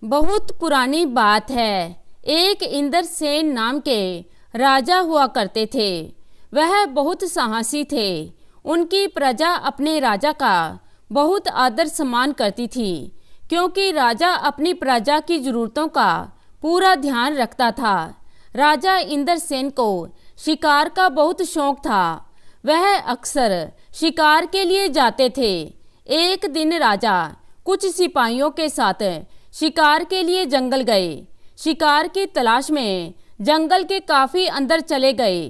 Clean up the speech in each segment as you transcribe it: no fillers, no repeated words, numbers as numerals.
बहुत पुरानी बात है। एक इंद्रसेन नाम के राजा हुआ करते थे। वह बहुत साहसी थे। उनकी प्रजा अपने राजा का बहुत आदर सम्मान करती थी, क्योंकि राजा अपनी प्रजा की जरूरतों का पूरा ध्यान रखता था। राजा इंद्रसेन को शिकार का बहुत शौक था। वह अक्सर शिकार के लिए जाते थे। एक दिन राजा कुछ सिपाहियों के साथ शिकार के लिए जंगल गए। शिकार की तलाश में जंगल के काफी अंदर चले गए।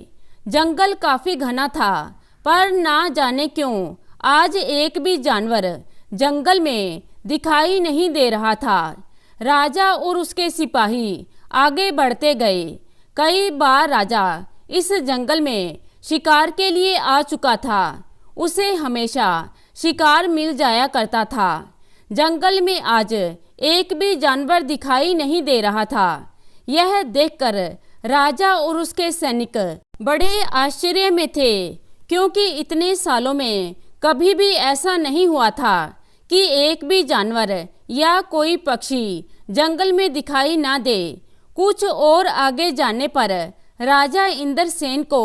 जंगल काफी घना था, पर ना जाने क्यों आज एक भी जानवर जंगल में दिखाई नहीं दे रहा था। राजा और उसके सिपाही आगे बढ़ते गए। कई बार राजा इस जंगल में शिकार के लिए आ चुका था। उसे हमेशा शिकार मिल जाया करता था। जंगल में आज एक भी जानवर दिखाई नहीं दे रहा था। यह देखकर राजा और उसके सैनिक बड़े आश्चर्य में थे, क्योंकि इतने सालों में कभी भी ऐसा नहीं हुआ था कि एक भी जानवर या कोई पक्षी जंगल में दिखाई ना दे। कुछ और आगे जाने पर राजा इंद्रसेन को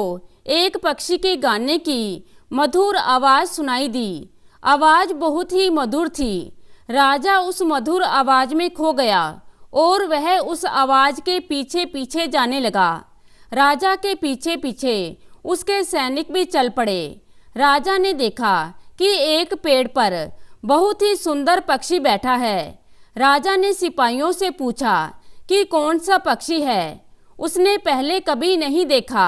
एक पक्षी के गाने की मधुर आवाज सुनाई दी। आवाज बहुत ही मधुर थी। राजा उस मधुर आवाज में खो गया और वह उस आवाज के पीछे पीछे जाने लगा। राजा के पीछे पीछे उसके सैनिक भी चल पड़े। राजा ने देखा कि एक पेड़ पर बहुत ही सुंदर पक्षी बैठा है। राजा ने सिपाहियों से पूछा कि कौन सा पक्षी है। उसने पहले कभी नहीं देखा।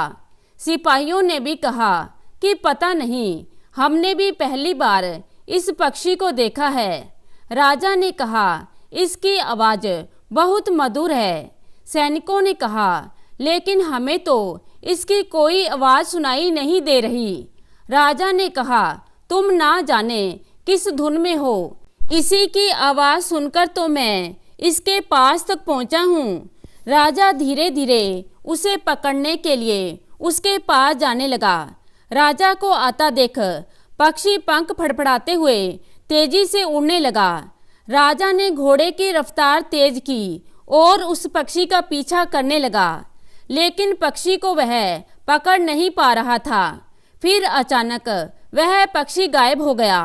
सिपाहियों ने भी कहा कि पता नहीं, हमने भी पहली बार इस पक्षी को देखा है। राजा ने कहा, इसकी आवाज बहुत मधुर है। सैनिकों ने कहा, लेकिन हमें तो इसकी कोई आवाज सुनाई नहीं दे रही। राजा ने कहा, तुम ना जाने किस धुन में हो। इसी की आवाज सुनकर तो मैं इसके पास तक पहुंचा हूँ। राजा धीरे धीरे उसे पकड़ने के लिए उसके पास जाने लगा। राजा को आता देख पक्षी पंख फड़फड़ाते हुए तेजी से उड़ने लगा। राजा ने घोड़े की रफ्तार तेज की और उस पक्षी का पीछा करने लगा, लेकिन पक्षी को वह पकड़ नहीं पा रहा था। फिर अचानक वह पक्षी गायब हो गया।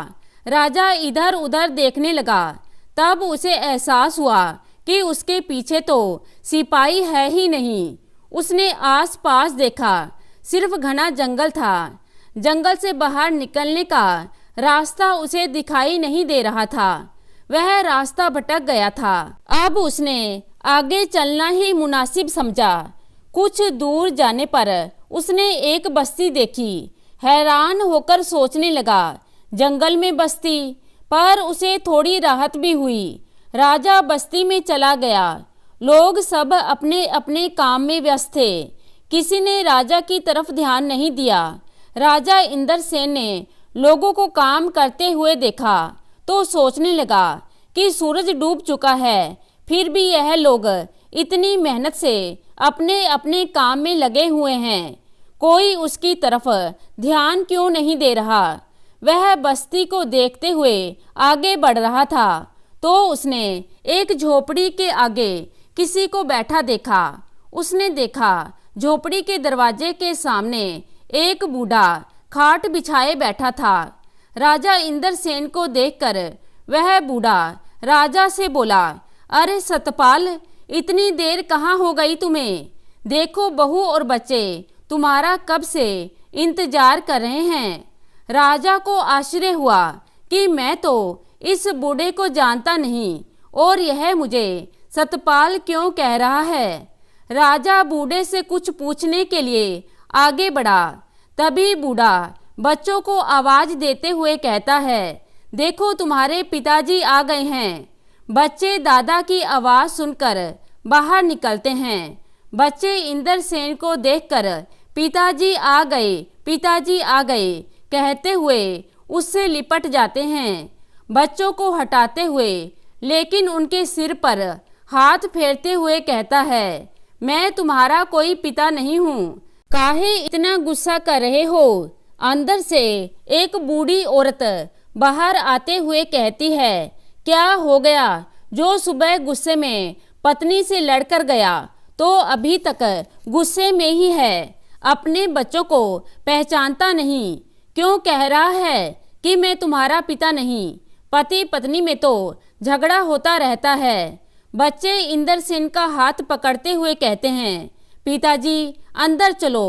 राजा इधर उधर देखने लगा। तब उसे एहसास हुआ कि उसके पीछे तो सिपाही है ही नहीं। उसने आस पास देखा, सिर्फ घना जंगल था। जंगल से बाहर निकलने का रास्ता उसे दिखाई नहीं दे रहा था। वह रास्ता भटक गया था। अब उसने आगे चलना ही मुनासिब समझा। कुछ दूर जाने पर उसने एक बस्ती देखी। हैरान होकर सोचने लगा, जंगल में बस्ती, पर उसे थोड़ी राहत भी हुई। राजा बस्ती में चला गया। लोग सब अपने अपने काम में व्यस्त थे। किसी ने राजा की तरफ ध्यान नहीं दिया। राजा इंद्रसेन ने लोगों को काम करते हुए देखा तो सोचने लगा कि सूरज डूब चुका है, फिर भी यह लोग इतनी मेहनत से अपने अपने काम में लगे हुए हैं। कोई उसकी तरफ ध्यान क्यों नहीं दे रहा। वह बस्ती को देखते हुए आगे बढ़ रहा था तो उसने एक झोपड़ी के आगे किसी को बैठा देखा। उसने देखा झोपड़ी के दरवाजे के सामने एक बूढ़ा खाट बिछाए बैठा था। राजा इंद्रसेन को देखकर वह बूढ़ा राजा से बोला, अरे सतपाल, इतनी देर कहाँ हो गई तुम्हें? देखो बहू और बच्चे तुम्हारा कब से इंतजार कर रहे हैं। राजा को आश्चर्य हुआ कि मैं तो इस बूढ़े को जानता नहीं और यह मुझे सतपाल क्यों कह रहा है। राजा बूढ़े से कुछ पूछने के लिए आगे बढ़ा। तभी बूढ़ा बच्चों को आवाज देते हुए कहता है, देखो तुम्हारे पिताजी आ गए हैं। बच्चे दादा की आवाज सुनकर बाहर निकलते हैं। बच्चे इंद्रसेन को देखकर पिताजी आ गए, पिताजी आ गए कहते हुए उससे लिपट जाते हैं। बच्चों को हटाते हुए, लेकिन उनके सिर पर हाथ फेरते हुए कहता है, मैं तुम्हारा कोई पिता नहीं हूँ, काहे इतना गुस्सा कर रहे हो। अंदर से एक बूढ़ी औरत बाहर आते हुए कहती है, क्या हो गया, जो सुबह गुस्से में पत्नी से लड़कर गया तो अभी तक गुस्से में ही है, अपने बच्चों को पहचानता नहीं, क्यों कह रहा है कि मैं तुम्हारा पिता नहीं। पति पत्नी में तो झगड़ा होता रहता है। बच्चे इंदर सेन का हाथ पकड़ते हुए कहते हैं, पिताजी अंदर चलो,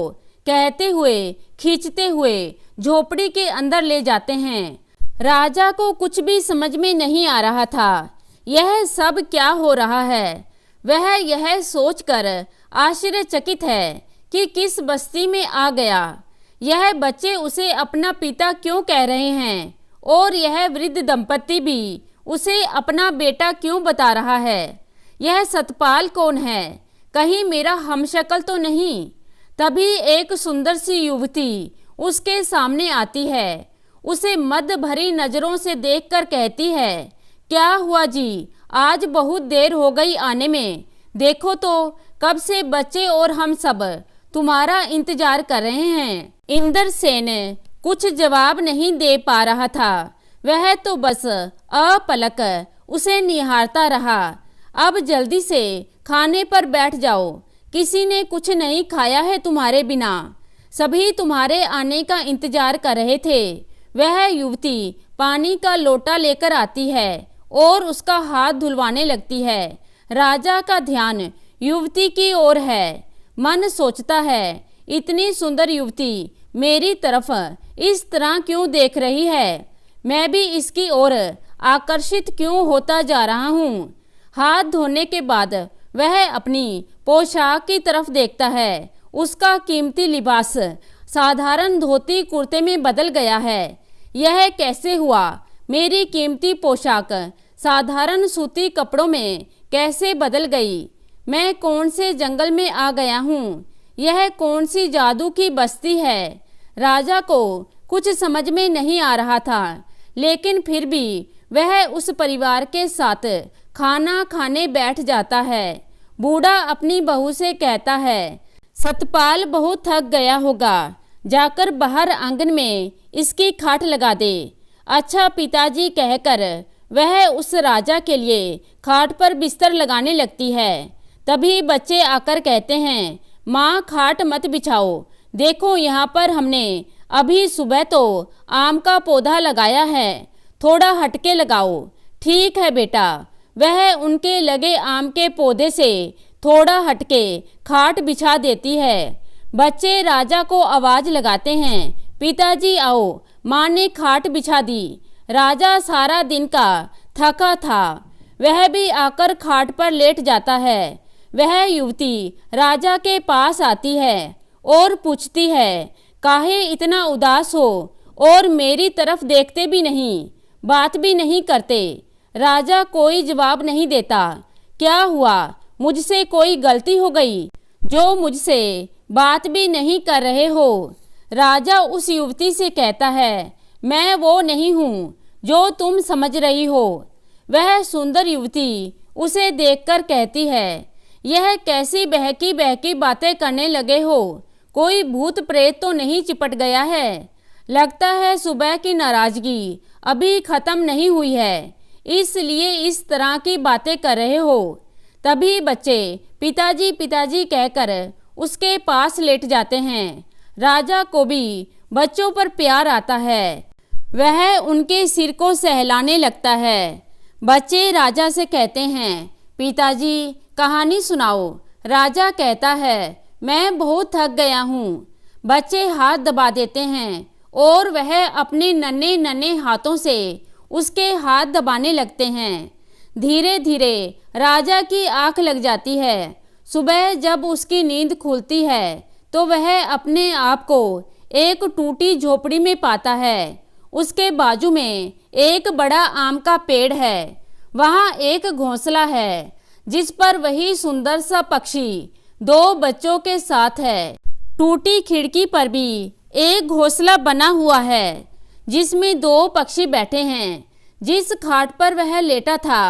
कहते हुए खींचते हुए झोपड़ी के अंदर ले जाते हैं। राजा को कुछ भी समझ में नहीं आ रहा था, यह सब क्या हो रहा है। वह यह सोचकर आश्चर्यचकित है कि किस बस्ती में आ गया। यह बच्चे उसे अपना पिता क्यों कह रहे हैं और यह वृद्ध दंपत्ति भी उसे अपना बेटा क्यों बता रहा है। यह सतपाल कौन है, कहीं मेरा हमशक्ल तो नहीं। तभी एक सुंदर सी युवती उसके सामने आती है, उसे मद भरी नजरों से देखकर कहती है, क्या हुआ जी, आज बहुत देर हो गई आने में। देखो तो कब से बच्चे और हम सब तुम्हारा इंतजार कर रहे हैं। इंदर सेन कुछ जवाब नहीं दे पा रहा था, वह तो बस अपलक उसे निहारता रहा। अब जल्दी से खाने पर बैठ जाओ, किसी ने कुछ नहीं खाया है तुम्हारे बिना, सभी तुम्हारे आने का इंतजार कर रहे थे। वह युवती पानी का लोटा लेकर आती है और उसका हाथ धुलवाने लगती है। राजा का ध्यान युवती की ओर है। मन सोचता है, इतनी सुंदर युवती मेरी तरफ इस तरह क्यों देख रही है, मैं भी इसकी ओर आकर्षित क्यों होता जा रहा हूँ। हाथ धोने के बाद वह अपनी पोशाक की तरफ देखता है। उसका कीमती लिबास साधारण धोती कुर्ते में बदल गया है। यह कैसे हुआ, मेरी कीमती पोशाक साधारण सूती कपड़ों में कैसे बदल गई। मैं कौन से जंगल में आ गया हूँ, यह कौन सी जादू की बस्ती है। राजा को कुछ समझ में नहीं आ रहा था, लेकिन फिर भी वह उस परिवार के साथ खाना खाने बैठ जाता है। बूढ़ा अपनी बहू से कहता है, सतपाल बहुत थक गया होगा, जाकर बाहर आंगन में इसकी खाट लगा दे। अच्छा पिताजी कहकर वह उस राजा के लिए खाट पर बिस्तर लगाने लगती है। तभी बच्चे आकर कहते हैं, माँ खाट मत बिछाओ, देखो यहाँ पर हमने अभी सुबह तो आम का पौधा लगाया है, थोड़ा हटके लगाओ। ठीक है बेटा। वह उनके लगे आम के पौधे से थोड़ा हटके खाट बिछा देती है। बच्चे राजा को आवाज लगाते हैं, पिताजी आओ। माँ ने खाट बिछा दी। राजा सारा दिन का थका था, वह भी आकर खाट पर लेट जाता है। वह युवती राजा के पास आती है और पूछती है, काहे इतना उदास हो और मेरी तरफ देखते भी नहीं, बात भी नहीं करते। राजा कोई जवाब नहीं देता। क्या हुआ, मुझसे कोई गलती हो गई जो मुझसे बात भी नहीं कर रहे हो। राजा उस युवती से कहता है, मैं वो नहीं हूँ जो तुम समझ रही हो। वह सुंदर युवती उसे देखकर कहती है, यह कैसी बहकी बहकी बातें करने लगे हो, कोई भूत प्रेत तो नहीं चिपट गया है। लगता है सुबह की नाराजगी अभी खत्म नहीं हुई है, इसलिए इस तरह की बातें कर रहे हो। तभी बच्चे पिताजी पिताजी कहकर उसके पास लेट जाते हैं। राजा को भी बच्चों पर प्यार आता है, वह उनके सिर को सहलाने लगता है। बच्चे राजा से कहते हैं, पिताजी कहानी सुनाओ। राजा कहता है, मैं बहुत थक गया हूँ। बच्चे हाथ दबा देते हैं और वह अपने नन्हे नन्हे हाथों से उसके हाथ दबाने लगते हैं। धीरे धीरे राजा की आंख लग जाती है। सुबह जब उसकी नींद खुलती है तो वह अपने आप को एक टूटी झोपड़ी में पाता है। उसके बाजू में एक बड़ा आम का पेड़ है, वहाँ एक घोंसला है जिस पर वही सुंदर सा पक्षी 2 बच्चों के साथ है। टूटी खिड़की पर भी एक घोंसला बना हुआ है जिसमें 2 पक्षी बैठे हैं। जिस खाट पर वह लेटा था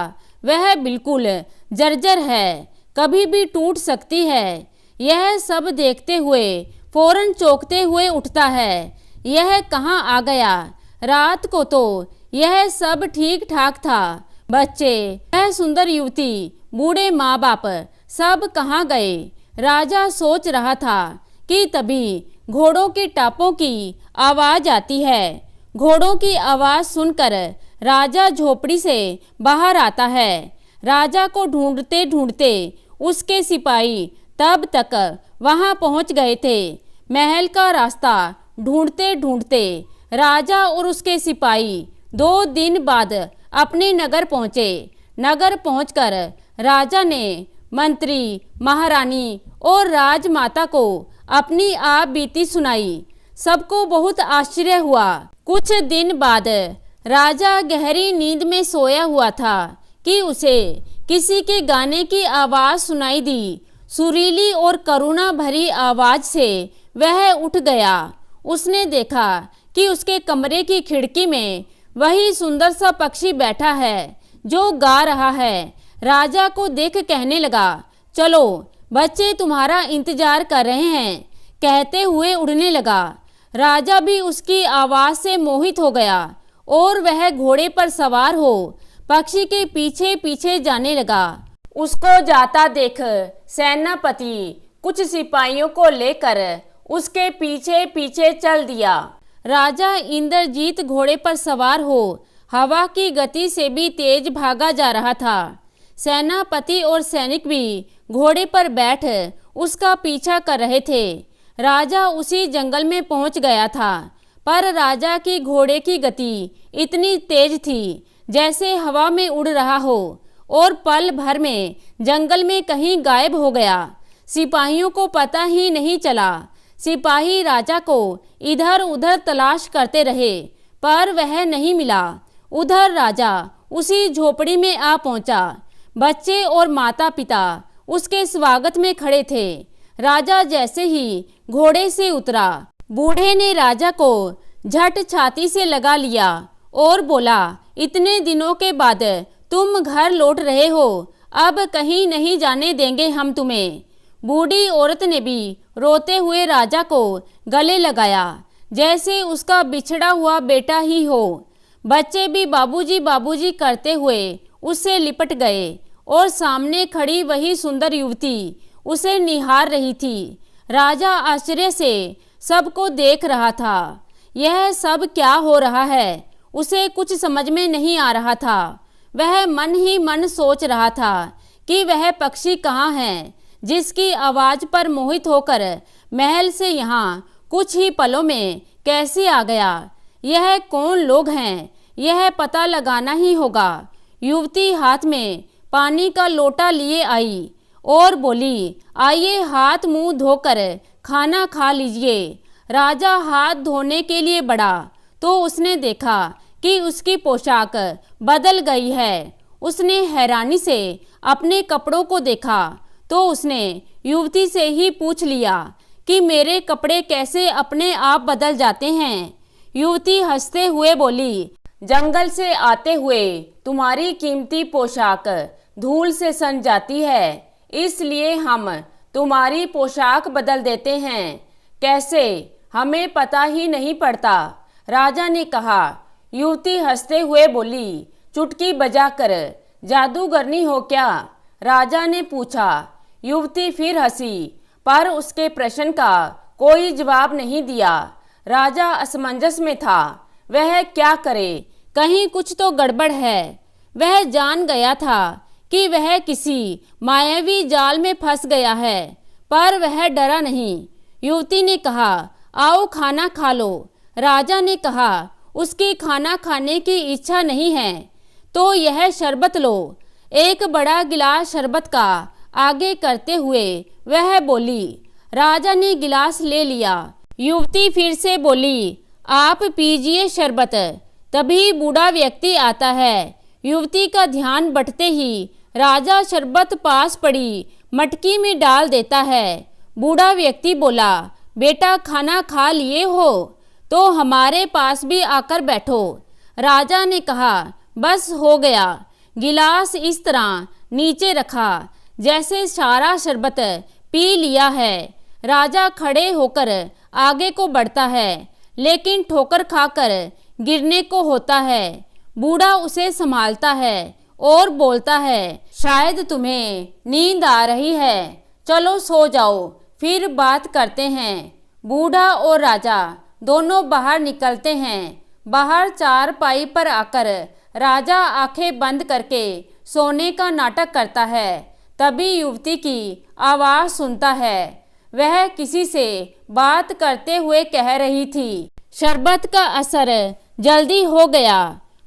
वह बिल्कुल जर्जर है, कभी भी टूट सकती है। यह सब देखते हुए फौरन चौंकते हुए उठता है, यह कहाँ आ गया। रात को तो यह सब ठीक ठाक था, बच्चे, वह सुंदर युवती, बूढ़े माँ बाप सब कहाँ गए? राजा सोच रहा था कि तभी घोड़ों के टापों की आवाज आती है। घोड़ों की आवाज सुनकर राजा झोपड़ी से बाहर आता है। राजा को ढूंढते ढूंढते उसके सिपाही तब तक वहां पहुंच गए थे। महल का रास्ता ढूंढते ढूंढते राजा और उसके सिपाही 2 दिन बाद अपने नगर पहुंचे। नगर पहुंचकर राजा ने मंत्री, महारानी और राजमाता को अपनी आप बीती सुनाई। सबको बहुत आश्चर्य हुआ। कुछ दिन बाद राजा गहरी नींद में सोया हुआ था कि उसे किसी के गाने की आवाज सुनाई दी। सुरीली और करुणा भरी आवाज से वह उठ गया। उसने देखा कि उसके कमरे की खिड़की में वही सुंदर सा पक्षी बैठा है जो गा रहा है। राजा को देख कहने लगा, चलो बच्चे तुम्हारा इंतजार कर रहे हैं, कहते हुए उड़ने लगा। राजा भी उसकी आवाज से मोहित हो गया और वह घोड़े पर सवार हो पक्षी के पीछे पीछे जाने लगा। उसको जाता देख सेनापति कुछ सिपाहियों को लेकर उसके पीछे पीछे चल दिया। राजा इंद्रजीत घोड़े पर सवार हो हवा की गति से भी तेज भागा जा रहा था। सेनापति और सैनिक भी घोड़े पर बैठ उसका पीछा कर रहे थे। राजा उसी जंगल में पहुंच गया था, पर राजा की घोड़े की गति इतनी तेज थी जैसे हवा में उड़ रहा हो और पल भर में जंगल में कहीं गायब हो गया। सिपाहियों को पता ही नहीं चला। सिपाही राजा को इधर उधर तलाश करते रहे, पर वह नहीं मिला। उधर राजा उसी झोपड़ी में आ पहुंचा। बच्चे और माता पिता उसके स्वागत में खड़े थे। राजा जैसे ही घोड़े से उतरा, बूढ़े ने राजा को झट छाती से लगा लिया और बोला, इतने दिनों के बाद तुम घर लौट रहे हो, अब कहीं नहीं जाने देंगे हम तुम्हें। बूढ़ी औरत ने भी रोते हुए राजा को गले लगाया जैसे उसका बिछड़ा हुआ बेटा ही हो। बच्चे भी बाबूजी बाबूजी करते हुए उससे लिपट गए और सामने खड़ी वही सुंदर युवती उसे निहार रही थी। राजा आश्चर्य से सबको देख रहा था। यह सब क्या हो रहा है, उसे कुछ समझ में नहीं आ रहा था। वह मन ही मन सोच रहा था कि वह पक्षी कहाँ है जिसकी आवाज पर मोहित होकर महल से यहाँ कुछ ही पलों में कैसे आ गया। यह कौन लोग हैं, यह पता लगाना ही होगा। युवती हाथ में पानी का लोटा लिए आई और बोली, आइए हाथ मुंह धोकर खाना खा लीजिए। राजा हाथ धोने के लिए बढ़ा तो उसने देखा कि उसकी पोशाक बदल गई है। उसने हैरानी से अपने कपड़ों को देखा तो उसने युवती से ही पूछ लिया कि मेरे कपड़े कैसे अपने आप बदल जाते हैं। युवती हंसते हुए बोली, जंगल से आते हुए तुम्हारी कीमती पोशाक धूल से सन जाती है, इसलिए हम तुम्हारी पोशाक बदल देते हैं। कैसे, हमें पता ही नहीं पड़ता। राजा ने कहा। युवती हंसते हुए बोली, चुटकी बजाकर जादूगरनी हो क्या? राजा ने पूछा। युवती फिर हंसी, पर उसके प्रश्न का कोई जवाब नहीं दिया। राजा असमंजस में था, वह क्या करे, कहीं कुछ तो गड़बड़ है। वह जान गया था कि वह किसी मायावी जाल में फंस गया है, पर वह डरा नहीं। युवती ने कहा, आओ खाना खा लो। राजा ने कहा, उसकी खाना खाने की इच्छा नहीं है तो यह शरबत लो। एक बड़ा गिलास शरबत का आगे करते हुए वह बोली। राजा ने गिलास ले लिया। युवती फिर से बोली, आप पीजिए शरबत। तभी बूढ़ा व्यक्ति आता है। युवती का ध्यान बटते ही राजा शरबत पास पड़ी मटकी में डाल देता है। बूढ़ा व्यक्ति बोला, बेटा खाना खा लिए हो तो हमारे पास भी आकर बैठो। राजा ने कहा, बस हो गया। गिलास इस तरह नीचे रखा जैसे सारा शरबत पी लिया है। राजा खड़े होकर आगे को बढ़ता है, लेकिन ठोकर खाकर गिरने को होता है। बूढ़ा उसे संभालता है और बोलता है, शायद तुम्हें नींद आ रही है, चलो सो जाओ, फिर बात करते हैं। बूढ़ा और राजा दोनों बाहर निकलते हैं। बाहर चारपाई पर आकर राजा आंखें बंद करके सोने का नाटक करता है। तभी युवती की आवाज़ सुनता है। वह किसी से बात करते हुए कह रही थी, शरबत का असर जल्दी हो गया।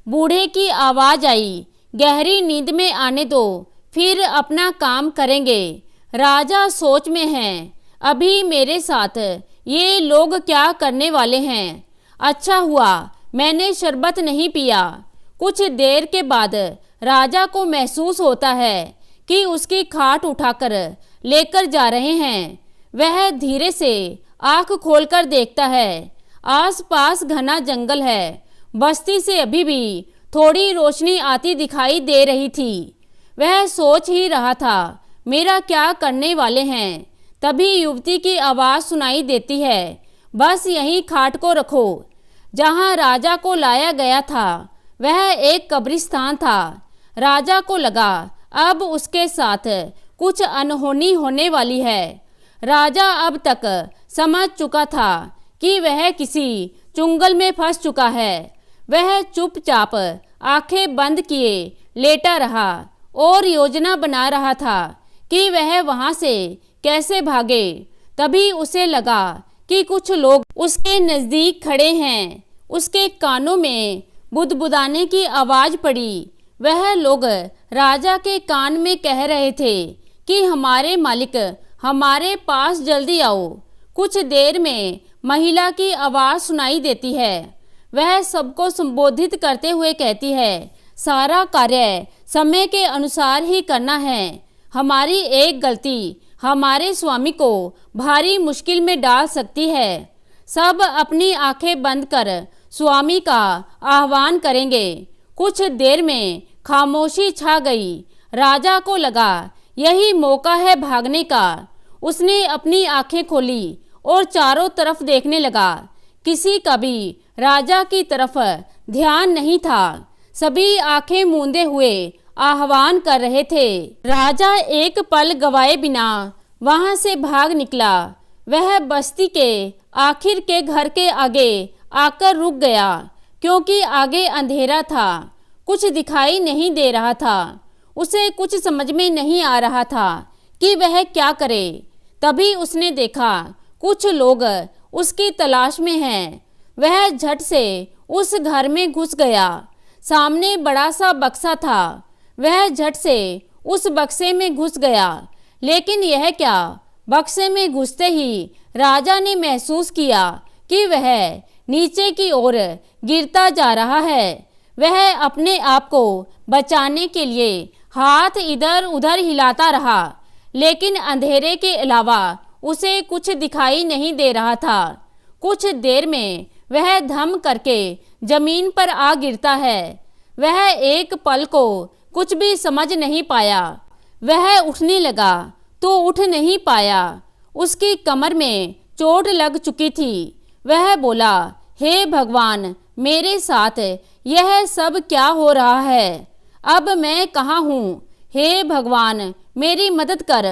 बूढ़े की आवाज़ आई, गहरी नींद में आने दो, फिर अपना काम करेंगे। राजा सोच में हैं, अभी मेरे साथ ये लोग क्या करने वाले हैं। अच्छा हुआ मैंने शरबत नहीं पिया। कुछ देर के बाद राजा को महसूस होता है कि उसकी खाट उठाकर लेकर जा रहे हैं। वह धीरे से आंख खोलकर देखता है। आसपास घना जंगल है। बस्ती से अभी भी थोड़ी रोशनी आती दिखाई दे रही थी। वह सोच ही रहा था, मेरा क्या करने वाले हैं। तभी युवती की आवाज़ सुनाई देती है, बस यहीं खाट को रखो। जहाँ राजा को लाया गया था वह एक कब्रिस्तान था। राजा को लगा अब उसके साथ कुछ अनहोनी होने वाली है। राजा अब तक समझ चुका था कि वह किसी चुंगल में फंस चुका है। वह चुपचाप आंखें बंद किए लेटा रहा और योजना बना रहा था कि वह वहां से कैसे भागे। तभी उसे लगा कि कुछ लोग उसके नज़दीक खड़े हैं। उसके कानों में बुदबुदाने की आवाज़ पड़ी। वह लोग राजा के कान में कह रहे थे कि हमारे मालिक, हमारे पास जल्दी आओ। कुछ देर में महिला की आवाज़ सुनाई देती है। वह सबको संबोधित करते हुए कहती है, सारा कार्य समय के अनुसार ही करना है। हमारी एक गलती हमारे स्वामी को भारी मुश्किल में डाल सकती है। सब अपनी आंखें बंद कर स्वामी का आह्वान करेंगे। कुछ देर में खामोशी छा गई। राजा को लगा यही मौका है भागने का। उसने अपनी आंखें खोली और चारों तरफ देखने लगा। किसी का भी राजा की तरफ ध्यान नहीं था। सभी आंखें मूंदे हुए आह्वान कर रहे थे। राजा एक पल गवाए बिना वहां से भाग निकला। वह बस्ती के आखिर के घर के आगे आकर रुक गया, क्योंकि आगे अंधेरा था, कुछ दिखाई नहीं दे रहा था। उसे कुछ समझ में नहीं आ रहा था कि वह क्या करे। तभी उसने देखा कुछ लोग उसकी तलाश में हैं। वह झट से उस घर में घुस गया। सामने बड़ा सा बक्सा था। वह झट से उस बक्से में घुस गया। लेकिन यह क्या, बक्से में घुसते ही राजा ने महसूस किया कि वह नीचे की ओर गिरता जा रहा है। वह अपने आप को बचाने के लिए हाथ इधर उधर हिलाता रहा, लेकिन अंधेरे के अलावा उसे कुछ दिखाई नहीं दे रहा था। कुछ देर में वह धम करके जमीन पर आ गिरता है। वह एक पल को कुछ भी समझ नहीं पाया। वह उठने लगा तो उठ नहीं पाया। उसकी कमर में चोट लग चुकी थी। वह बोला, हे भगवान, मेरे साथ यह सब क्या हो रहा है। अब मैं कहाँ हूँ। हे भगवान, मेरी मदद कर,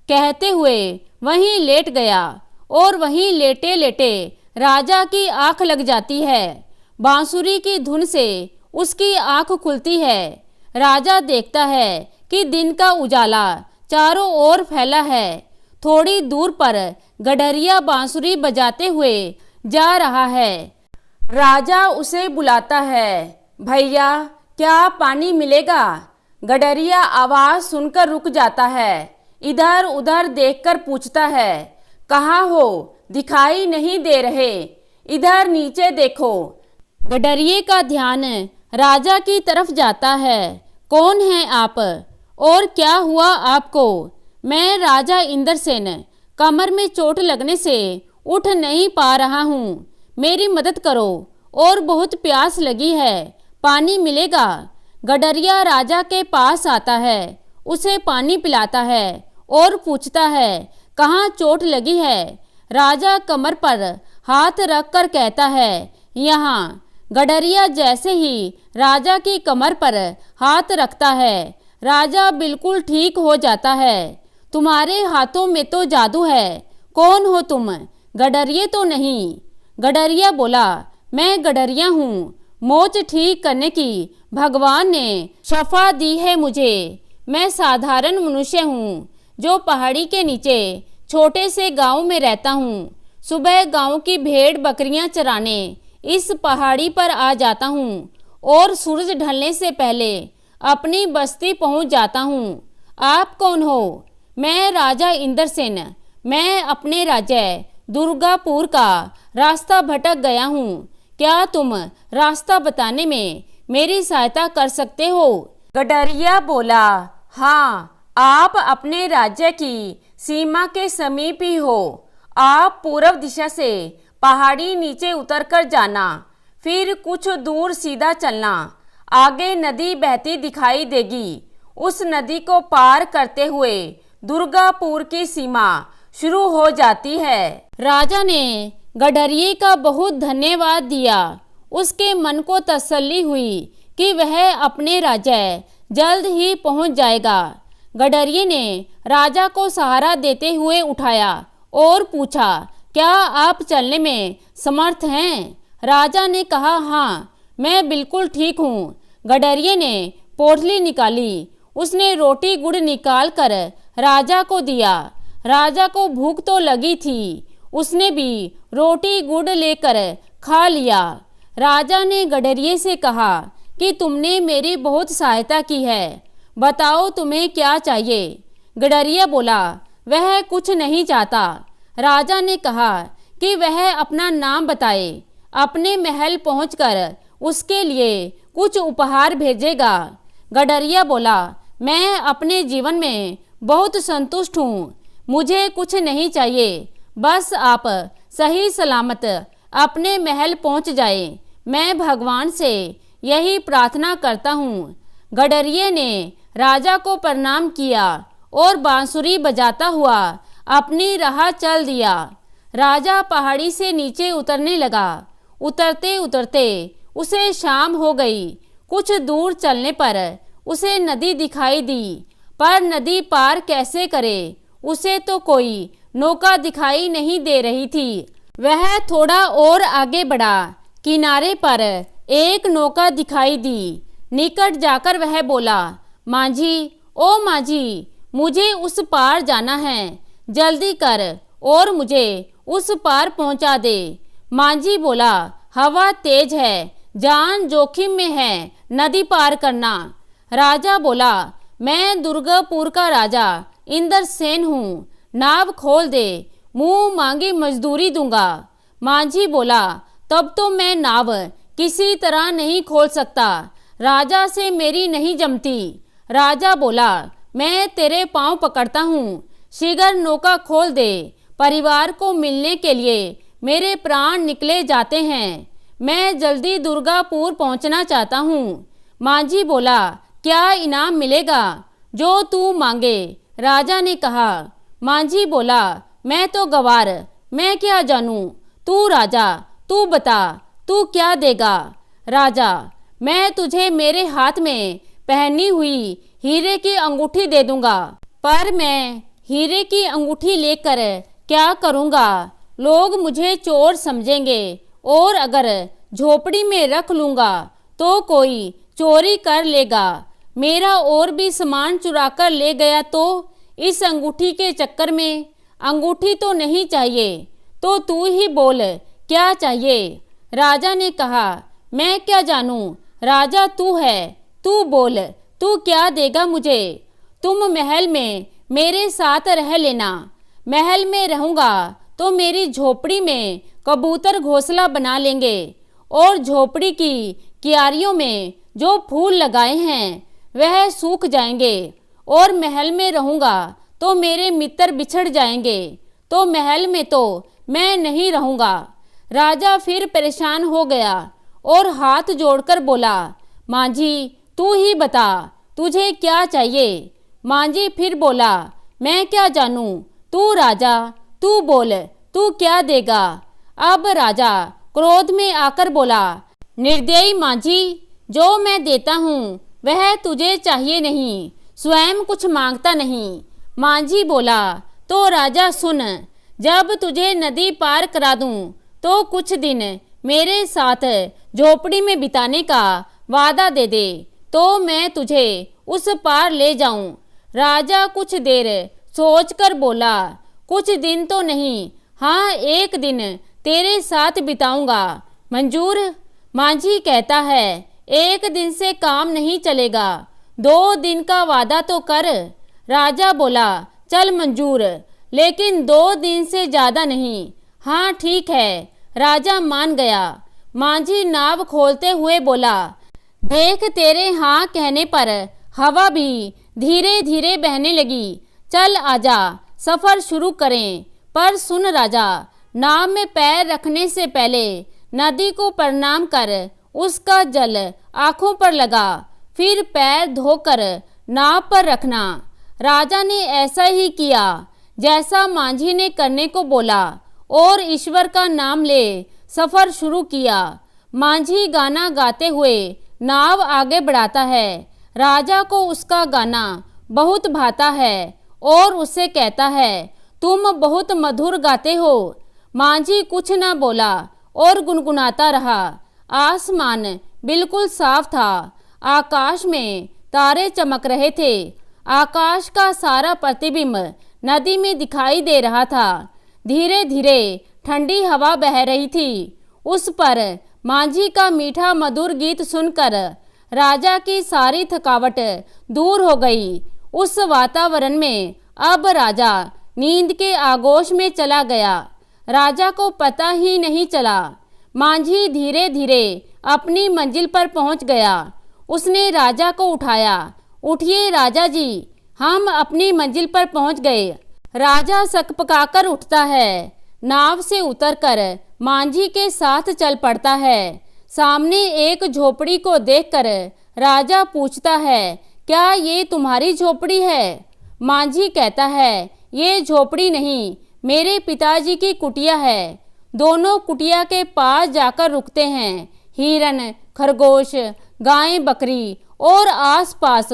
कहते हुए वहीं लेट गया। और वहीं लेटे लेटे राजा की आंख लग जाती है। बांसुरी की धुन से उसकी आंख खुलती है। राजा देखता है कि दिन का उजाला चारों ओर फैला है। थोड़ी दूर पर गडरिया बांसुरी बजाते हुए जा रहा है। राजा उसे बुलाता है, भैया क्या पानी मिलेगा। गडरिया आवाज़ सुनकर रुक जाता है। इधर उधर देखकर पूछता है, कहाँ हो, दिखाई नहीं दे रहे, इधर नीचे देखो। गडरिये का ध्यान राजा की तरफ जाता है। कौन है आप और क्या हुआ आपको। मैं राजा इंद्रसेन, कमर में चोट लगने से उठ नहीं पा रहा हूँ, मेरी मदद करो और बहुत प्यास लगी है, पानी मिलेगा। गडरिया राजा के पास आता है, उसे पानी पिलाता है और पूछता है, कहाँ चोट लगी है। राजा कमर पर हाथ रखकर कहता है, यहाँ। गडरिया जैसे ही राजा की कमर पर हाथ रखता है, राजा बिल्कुल ठीक हो जाता है। तुम्हारे हाथों में तो जादू है, कौन हो तुम? गडरिये तो नहीं। गडरिया बोला, मैं गडरिया हूँ, मोच ठीक करने की भगवान ने शफा दी है मुझे। मैं साधारण मनुष्य हूँ जो पहाड़ी के नीचे छोटे से गांव में रहता हूँ। सुबह गांव की भेड़ बकरियां चराने इस पहाड़ी पर आ जाता हूँ और सूरज ढलने से पहले अपनी बस्ती पहुँच जाता हूँ। आप कौन हो? मैं राजा इंद्रसेन। मैं अपने राज्य दुर्गापुर का रास्ता भटक गया हूँ। क्या तुम रास्ता बताने में मेरी सहायता कर सकते हो? गडरिया बोला, हाँ, आप अपने राज्य की सीमा के समीप ही हो। आप पूर्व दिशा से पहाड़ी नीचे उतरकर जाना, फिर कुछ दूर सीधा चलना। आगे नदी बहती दिखाई देगी। उस नदी को पार करते हुए दुर्गापुर की सीमा शुरू हो जाती है। राजा ने गडरिये का बहुत धन्यवाद दिया। उसके मन को तसल्ली हुई कि वह अपने राज्य जल्द ही पहुंच जाएगा। गडरिये ने राजा को सहारा देते हुए उठाया और पूछा, क्या आप चलने में समर्थ हैं? राजा ने कहा, हाँ, मैं बिल्कुल ठीक हूँ। गडरिये ने पोटली निकाली। उसने रोटी गुड़ निकाल कर राजा को दिया। राजा को भूख तो लगी थी, उसने भी रोटी गुड़ लेकर खा लिया। राजा ने गडरिये से कहा कि तुमने मेरी बहुत सहायता की है, बताओ तुम्हें क्या चाहिए? गडरिया बोला, वह कुछ नहीं चाहता। राजा ने कहा कि वह अपना नाम बताए, अपने महल पहुंचकर उसके लिए कुछ उपहार भेजेगा। गडरिया बोला, मैं अपने जीवन में बहुत संतुष्ट हूँ, मुझे कुछ नहीं चाहिए, बस आप सही सलामत अपने महल पहुंच जाए। मैं भगवान से यही प्रार्थना करता हूँ। गडरिये ने राजा को प्रणाम किया और बांसुरी बजाता हुआ अपनी राह चल दिया। राजा पहाड़ी से नीचे उतरने लगा। उतरते उतरते उसे शाम हो गई। कुछ दूर चलने पर उसे नदी दिखाई दी, पर नदी पार कैसे करे? उसे तो कोई नौका दिखाई नहीं दे रही थी। वह थोड़ा और आगे बढ़ा। किनारे पर एक नौका दिखाई दी। निकट जाकर वह बोला, माझी, ओ माझी, मुझे उस पार जाना है, जल्दी कर और मुझे उस पार पहुंचा दे। माझी बोला, हवा तेज है, जान जोखिम में है, नदी पार करना। राजा बोला, मैं दुर्गापुर का राजा इंद्रसेन हूँ, नाव खोल दे, मुंह मांगी मजदूरी दूंगा। माझी बोला, तब तो मैं नाव किसी तरह नहीं खोल सकता, राजा से मेरी नहीं जमती। राजा बोला, मैं तेरे पांव पकड़ता हूँ, शीघ्र नौका खोल दे, परिवार को मिलने के लिए मेरे प्राण निकले जाते हैं, मैं जल्दी दुर्गापुर पहुँचना चाहता हूँ। माझी बोला, क्या इनाम मिलेगा? जो तू मांगे। राजा ने कहा। माझी बोला, मैं तो गवार, मैं क्या जानूं, तू राजा, तू बता, तू क्या देगा? राजा, मैं तुझे मेरे हाथ में पहनी हुई हीरे की अंगूठी दे दूंगा, पर मैं हीरे की अंगूठी लेकर क्या करूंगा? लोग मुझे चोर समझेंगे और अगर झोपड़ी में रख लूंगा तो कोई चोरी कर लेगा, मेरा और भी सामान चुरा कर ले गया तो? इस अंगूठी के चक्कर में अंगूठी तो नहीं चाहिए, तो तू ही बोल क्या चाहिए? राजा ने कहा, मैं क्या जानूं, राजा तू है, तू बोल, तू क्या देगा मुझे? तुम महल में मेरे साथ रह लेना। महल में रहूंगा तो मेरी झोपड़ी में कबूतर घोंसला बना लेंगे और झोपड़ी की क्यारियों में जो फूल लगाए हैं वह सूख जाएंगे, और महल में रहूंगा तो मेरे मित्र बिछड़ जाएंगे, तो महल में तो मैं नहीं रहूंगा। राजा फिर परेशान हो गया और हाथ जोड़कर बोला, माझी, तू ही बता, तुझे क्या चाहिए? माझी फिर बोला, मैं क्या जानूं, तू राजा, तू बोल, तू क्या देगा? अब राजा क्रोध में आकर बोला, निर्दयी माझी, जो मैं देता हूँ वह तुझे चाहिए नहीं, स्वयं कुछ मांगता नहीं। माझी बोला, तो राजा सुन, जब तुझे नदी पार करा दूं तो कुछ दिन मेरे साथ झोपड़ी में बिताने का वादा दे दे, तो मैं तुझे उस पार ले जाऊं। राजा कुछ देर सोचकर बोला, कुछ दिन तो नहीं, हाँ एक दिन तेरे साथ बिताऊंगा, मंजूर? माझी कहता है, एक दिन से काम नहीं चलेगा, 2 दिन का वादा तो कर। राजा बोला, चल मंजूर, लेकिन 2 दिन से ज़्यादा नहीं। हाँ ठीक है, राजा मान गया। माझी नाव खोलते हुए बोला, देख तेरे हाँ कहने पर हवा भी धीरे धीरे बहने लगी, चल आजा सफ़र शुरू करें। पर सुन राजा, नाव में पैर रखने से पहले नदी को प्रणाम कर उसका जल आँखों पर लगा, फिर पैर धोकर नाव पर रखना। राजा ने ऐसा ही किया जैसा माझी ने करने को बोला और ईश्वर का नाम ले सफ़र शुरू किया। माझी गाना गाते हुए नाव आगे बढ़ाता है। राजा को उसका गाना बहुत भाता है और उससे कहता है, तुम बहुत मधुर गाते हो। माझी कुछ न बोला और गुनगुनाता रहा। आसमान बिल्कुल साफ था, आकाश में तारे चमक रहे थे, आकाश का सारा प्रतिबिंब नदी में दिखाई दे रहा था। धीरे धीरे ठंडी हवा बह रही थी। उस पर माझी का मीठा मधुर गीत सुनकर राजा की सारी थकावट दूर हो गई। उस वातावरण में अब राजा नींद के आगोश में चला गया। राजा को पता ही नहीं चला। माझी धीरे धीरे अपनी मंजिल पर पहुंच गया। उसने राजा को उठाया। उठिए राजा जी, हम अपनी मंजिल पर पहुंच गए। राजा सकपकाकर उठता है, नाव से उतरकर माझी के साथ चल पड़ता है। सामने एक झोपड़ी को देखकर राजा पूछता है, क्या ये तुम्हारी झोपड़ी है? माझी कहता है, ये झोपड़ी नहीं, मेरे पिताजी की कुटिया है। दोनों कुटिया के पास जाकर रुकते हैं। हिरन, खरगोश, गायें, बकरी और आसपास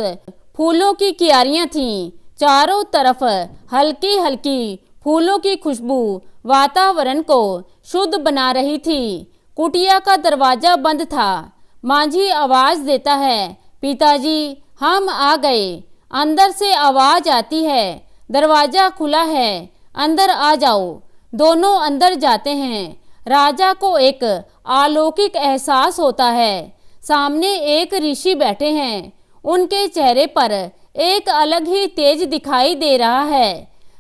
फूलों की क्यारियां थीं। चारों तरफ हल्की हल्की फूलों की खुशबू वातावरण को शुद्ध बना रही थी। कुटिया का दरवाजा बंद था। माझी आवाज़ देता है, पिताजी हम आ गए। अंदर से आवाज़ आती है, दरवाज़ा खुला है, अंदर आ जाओ। दोनों अंदर जाते हैं। राजा को एक अलौकिक एहसास होता है। सामने एक ऋषि बैठे हैं। उनके चेहरे पर एक अलग ही तेज दिखाई दे रहा है।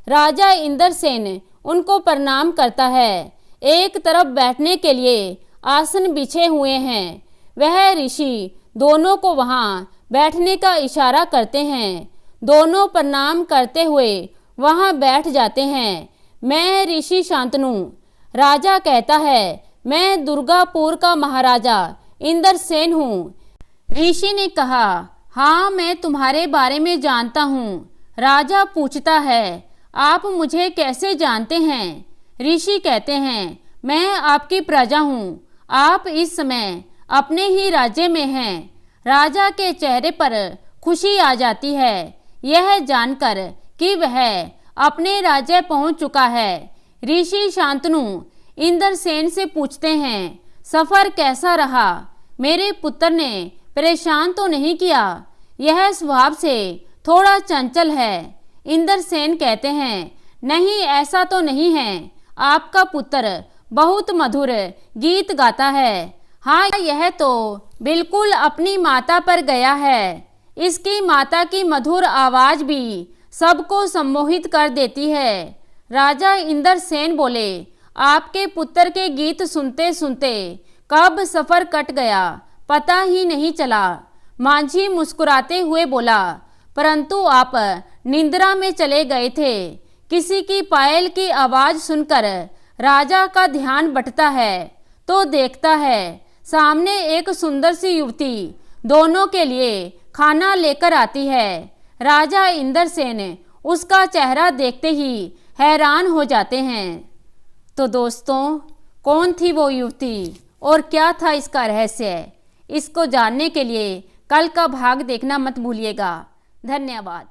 राजा इंद्रसेन उनको प्रणाम करता है। एक तरफ बैठने के लिए आसन बिछे हुए हैं। वह ऋषि दोनों को वहां बैठने का इशारा करते हैं। दोनों प्रणाम करते हुए वहां बैठ जाते हैं। मैं ऋषि शांतनु। राजा कहता है, मैं दुर्गापुर का महाराजा इंद्रसेन हूँ। ऋषि ने कहा, हाँ मैं तुम्हारे बारे में जानता हूँ। राजा पूछता है, आप मुझे कैसे जानते हैं? ऋषि कहते हैं, मैं आपकी प्रजा हूँ। आप इस समय अपने ही राज्य में हैं। राजा के चेहरे पर खुशी आ जाती है, यह जानकर कि वह अपने राज्य पहुँच चुका है। ऋषि शांतनु इंद्रसेन से पूछते हैं, सफ़र कैसा रहा? मेरे पुत्र ने परेशान तो नहीं किया? यह स्वभाव से थोड़ा चंचल है। इंद्रसेन कहते हैं, नहीं ऐसा तो नहीं है। आपका पुत्र बहुत मधुर गीत गाता है। हाँ यह तो बिल्कुल अपनी माता पर गया है। इसकी माता की मधुर आवाज़ भी सबको सम्मोहित कर देती है। राजा इंद्रसेन बोले, आपके पुत्र के गीत सुनते सुनते कब सफ़र कट गया पता ही नहीं चला। माझी मुस्कुराते हुए बोला, परंतु आप निंद्रा में चले गए थे। किसी की पायल की आवाज़ सुनकर राजा का ध्यान बंटता है तो देखता है सामने एक सुंदर सी युवती दोनों के लिए खाना लेकर आती है। राजा इंद्रसेन उसका चेहरा देखते ही हैरान हो जाते हैं। तो दोस्तों, कौन थी वो युवती और क्या था इसका रहस्य, इसको जानने के लिए कल का भाग देखना मत भूलिएगा। धन्यवाद।